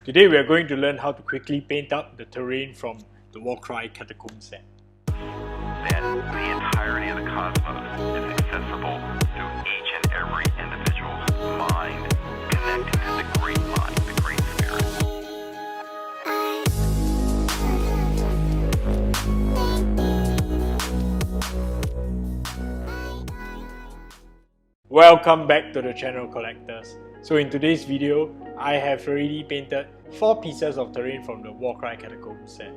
Today we are going to learn how to quickly paint up the terrain from the Warcry Catacombs set. That the entirety of the cosmos is accessible through each and every individual's mind, connecting to the great mind, the great spirit. Welcome back to the channel, collectors. So in today's video, I have already painted 4 pieces of terrain from the Warcry Catacombs set.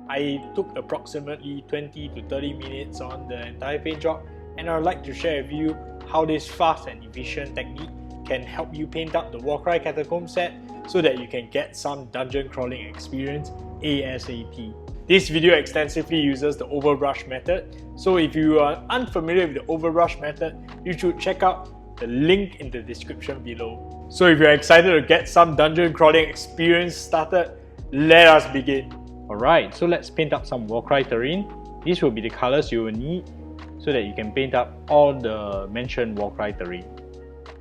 I took approximately 20 to 30 minutes on the entire paint job, and I would like to share with you how this fast and efficient technique can help you paint up the Warcry Catacombs set so that you can get some dungeon crawling experience ASAP. This video extensively uses the overbrush method, so if you are unfamiliar with the overbrush method, you should check out the link in the description below. So if you're excited to get some dungeon crawling experience started, let us begin. Alright, so let's paint up some Warcry terrain. These will be the colors you will need so that you can paint up all the mentioned Warcry terrain.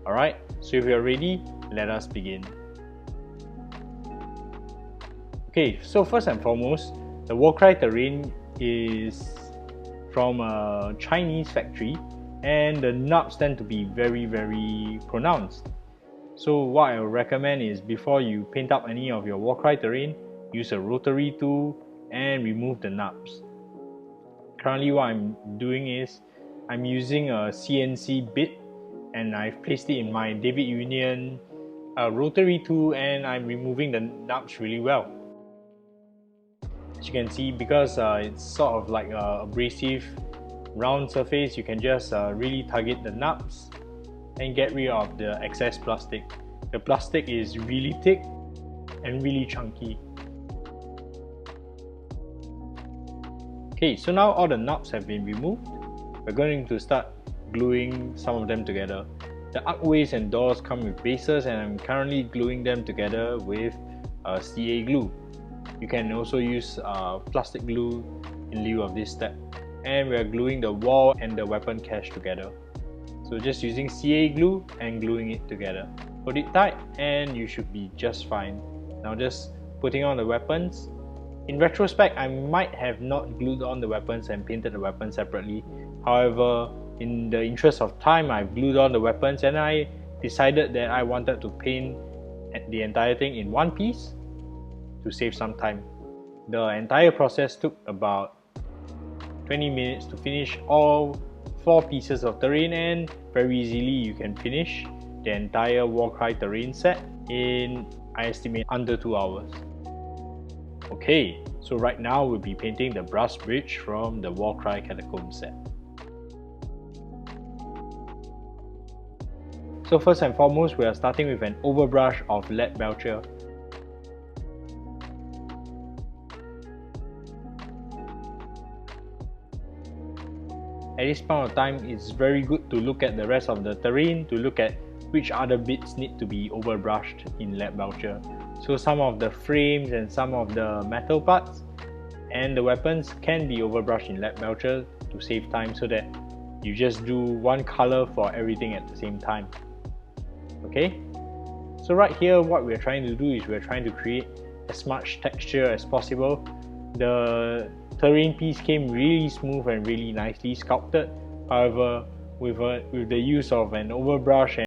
Alright, so if you're ready, let us begin. Okay, so first and foremost, the Warcry terrain is from a Chinese factory, and the knobs tend to be very pronounced. So what I would recommend is, before you paint up any of your Warcry terrain, use a rotary tool and remove the knobs. Currently what I'm doing is, I'm using a CNC bit and I've placed it in my David Union rotary tool, and I'm removing the knobs really well. As you can see, because it's sort of like a abrasive round surface, you can just really target the knobs and get rid of the excess plastic. The plastic is really thick and really chunky. Okay, so now all the knobs have been removed. We're going to start gluing some of them together. The archways and doors come with bases, and I'm currently gluing them together with CA glue. You can also use plastic glue in lieu of this step. And we are gluing the wall and the weapon cache together. So just using CA glue and gluing it together. Put it tight and you should be just fine. Now just putting on the weapons. In retrospect, I might have not glued on the weapons and painted the weapons separately. However, in the interest of time, I've glued on the weapons, and I decided that I wanted to paint the entire thing in one piece to save some time. The entire process took about 20 minutes to finish all 4 pieces of terrain, and very easily you can finish the entire Warcry terrain set in, I estimate, under 2 hours. Okay, so right now we'll be painting the brass bridge from the Warcry Catacombs set. So first and foremost, we are starting with an overbrush of lead belcher. At this point of time, it's very good to look at the rest of the terrain to look at which other bits need to be overbrushed in lead belcher. So some of the frames and some of the metal parts and the weapons can be overbrushed in lead belcher to save time, so that you just do one color for everything at the same time. Okay? So right here, what we're trying to do is we're trying to create as much texture as possible. The terrain piece came really smooth and really nicely sculpted. However, with the use of an overbrush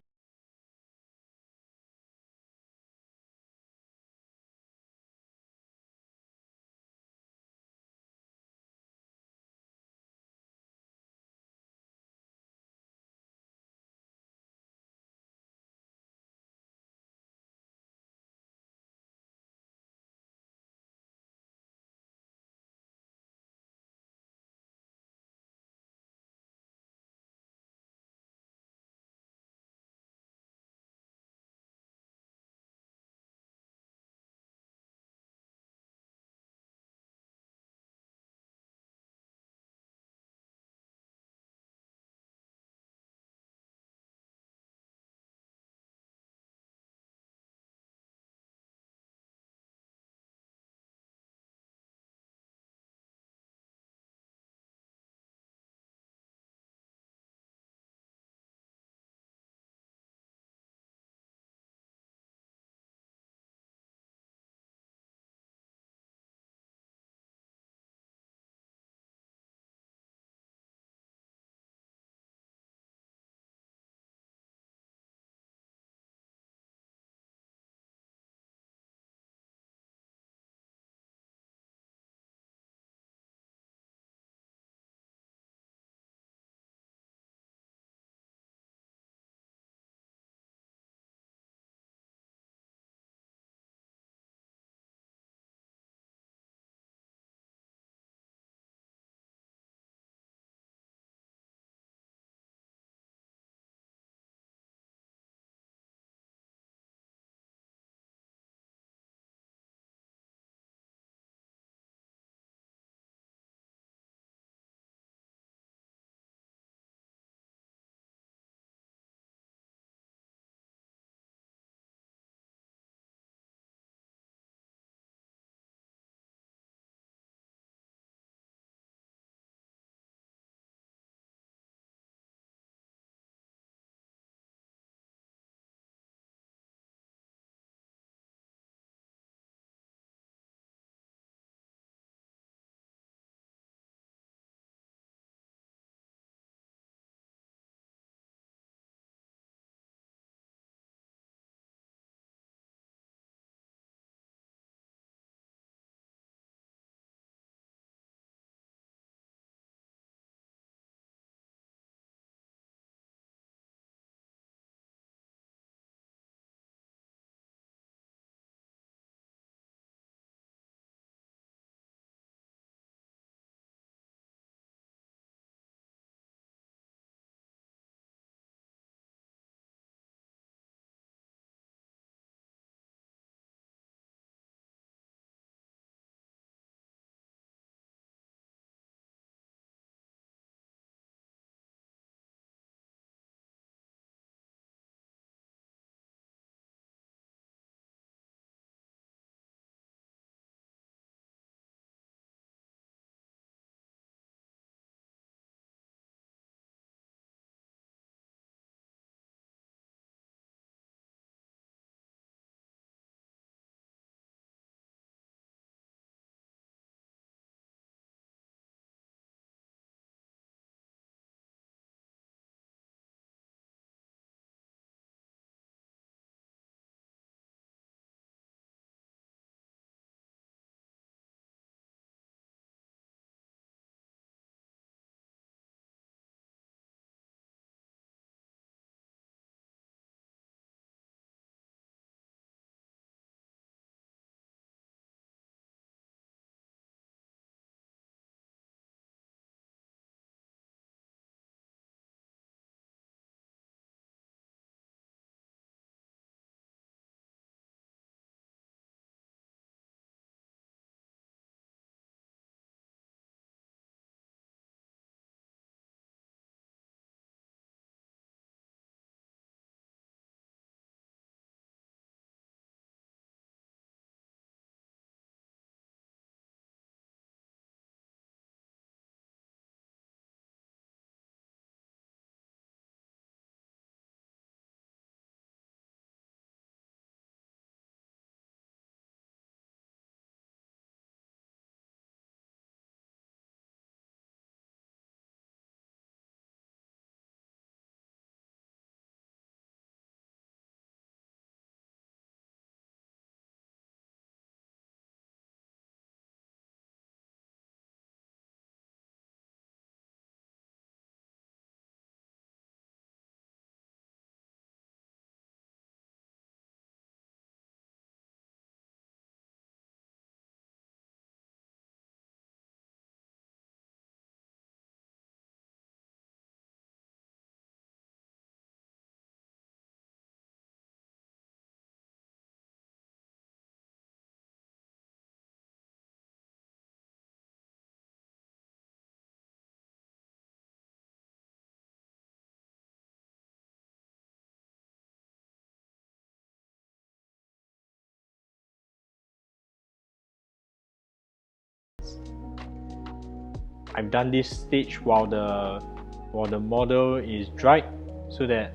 I've done this stage while the model is dried, so that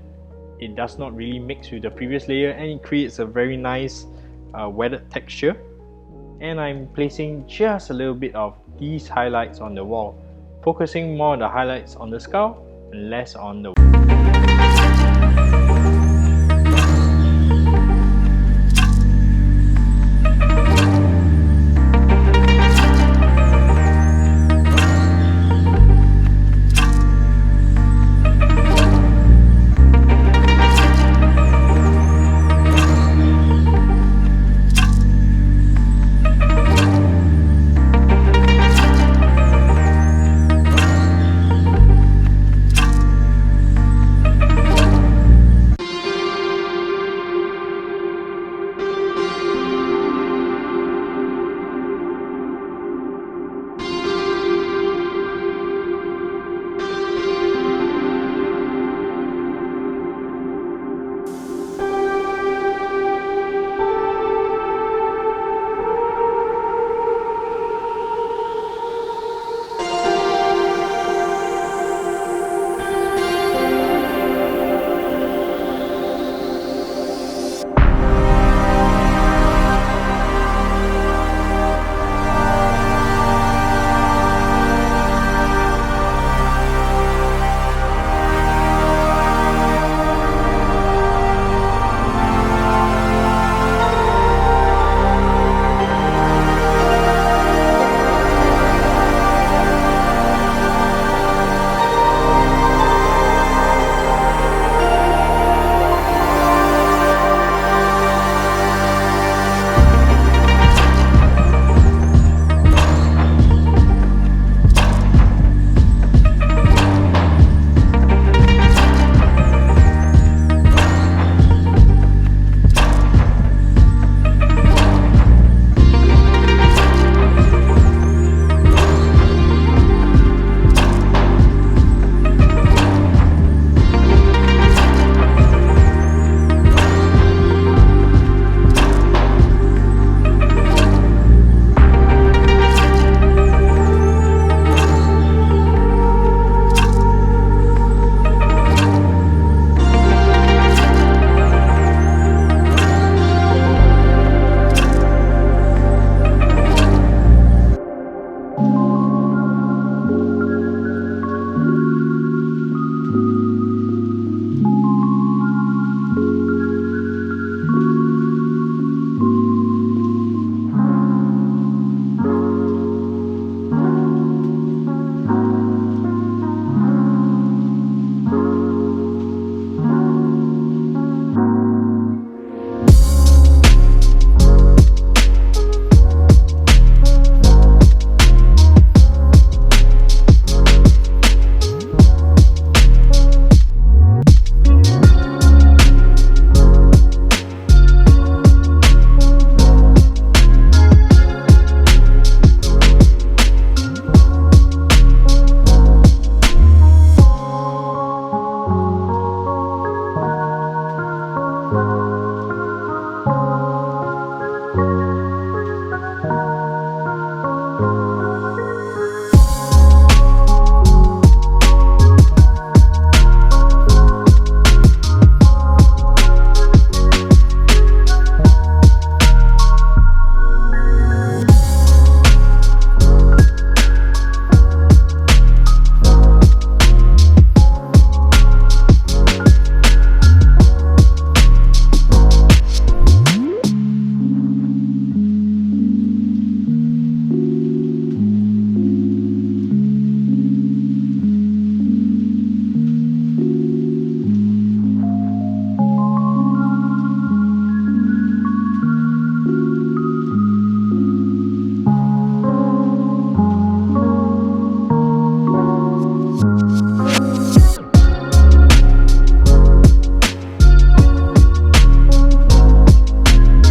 it does not really mix with the previous layer, and it creates a very nice weathered texture. And I'm placing just a little bit of these highlights on the wall, focusing more on the highlights on the skull and less on the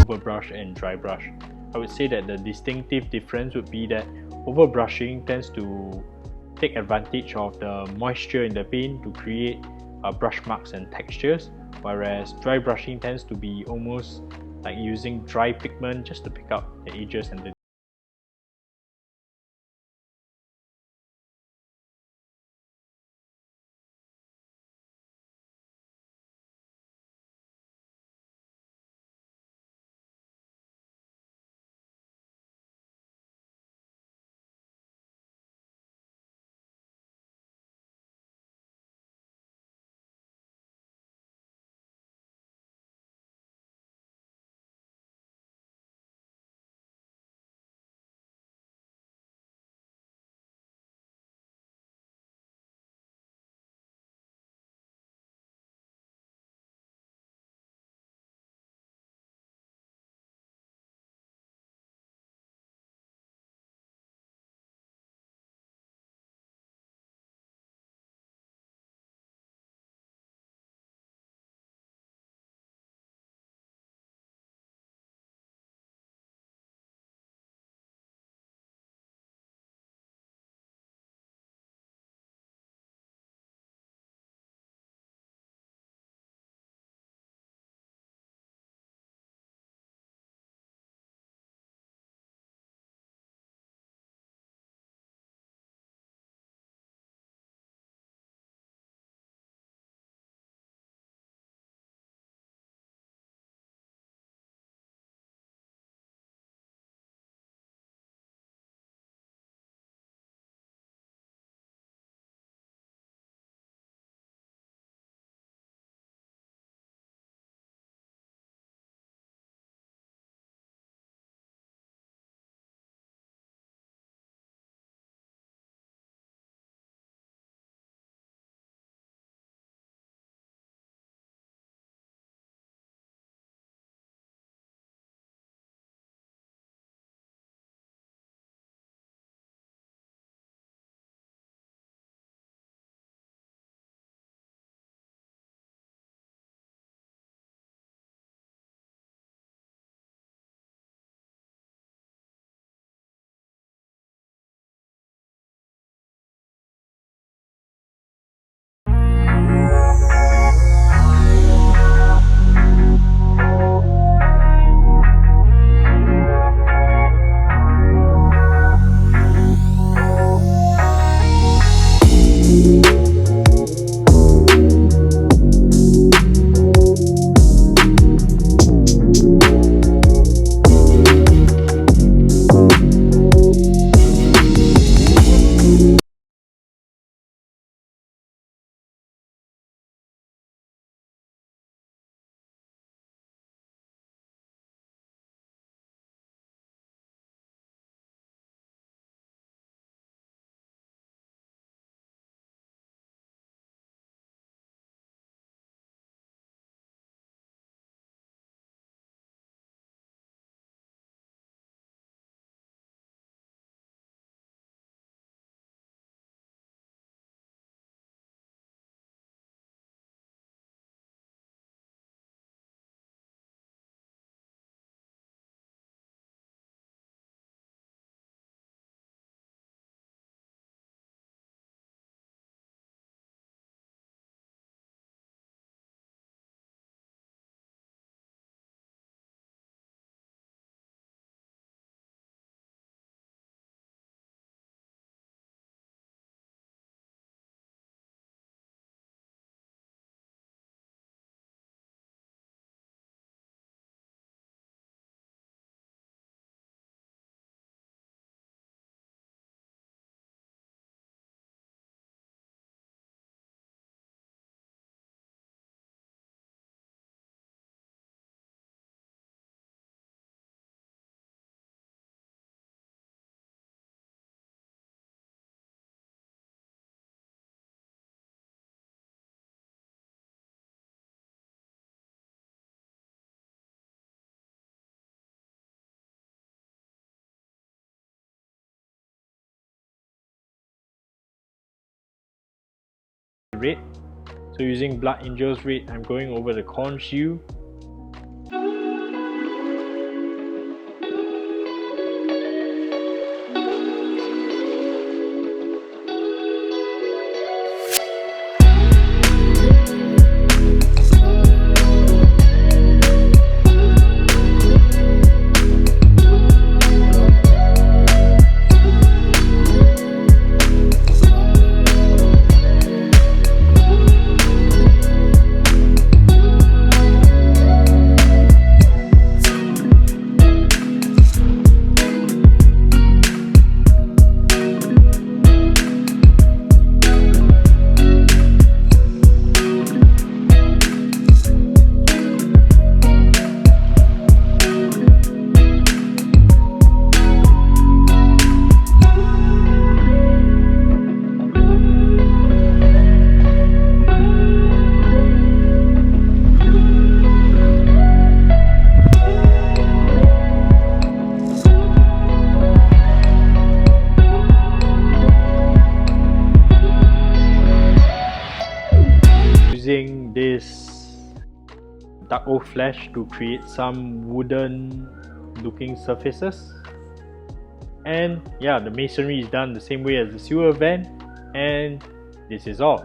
overbrush and dry brush. I would say that the distinctive difference would be that overbrushing tends to take advantage of the moisture in the paint to create brush marks and textures, whereas dry brushing tends to be almost like using dry pigment just to pick up the edges and the red. So using Blood Angel's red, I'm going over the Corn Shield. Using this dark oak flesh to create some wooden looking surfaces. And yeah, the masonry is done the same way as the sewer vent, and this is all.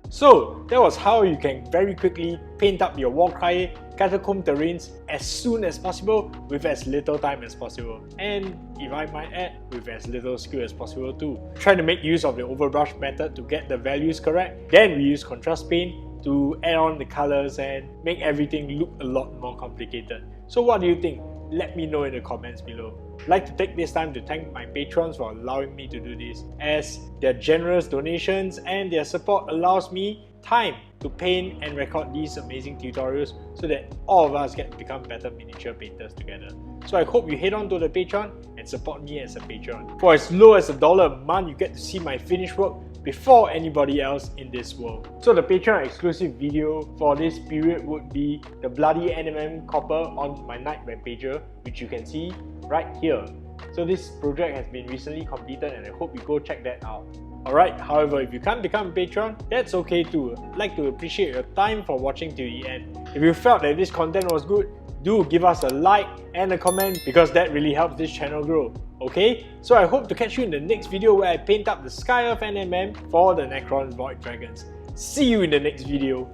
So that was how you can very quickly paint up your Warcry Catacomb terrains as soon as possible with as little time as possible, and if I might add, with as little skill as possible too. Try to make use of the overbrush method to get the values correct. Then we use contrast paint to add on the colors and make everything look a lot more complicated. So what do you think? Let me know in the comments below. I'd like to take this time to thank my patrons for allowing me to do this, as their generous donations and their support allows me time to paint and record these amazing tutorials so that all of us get to become better miniature painters together. So I hope you head on to the Patreon and support me as a patron. For as low as $1 a month, you get to see my finished work before anybody else in this world. So the Patreon exclusive video for this period would be the bloody NMM copper on my night web pager, which you can see right here. So this project has been recently completed and I hope you go check that out. Alright, however, if you can't become a patron, that's okay too. I'd like to appreciate your time for watching till the end. If you felt that this content was good, do give us a like and a comment because that really helps this channel grow. Okay? So I hope to catch you in the next video where I paint up the sky of NMM for the Necron Void Dragons. See you in the next video.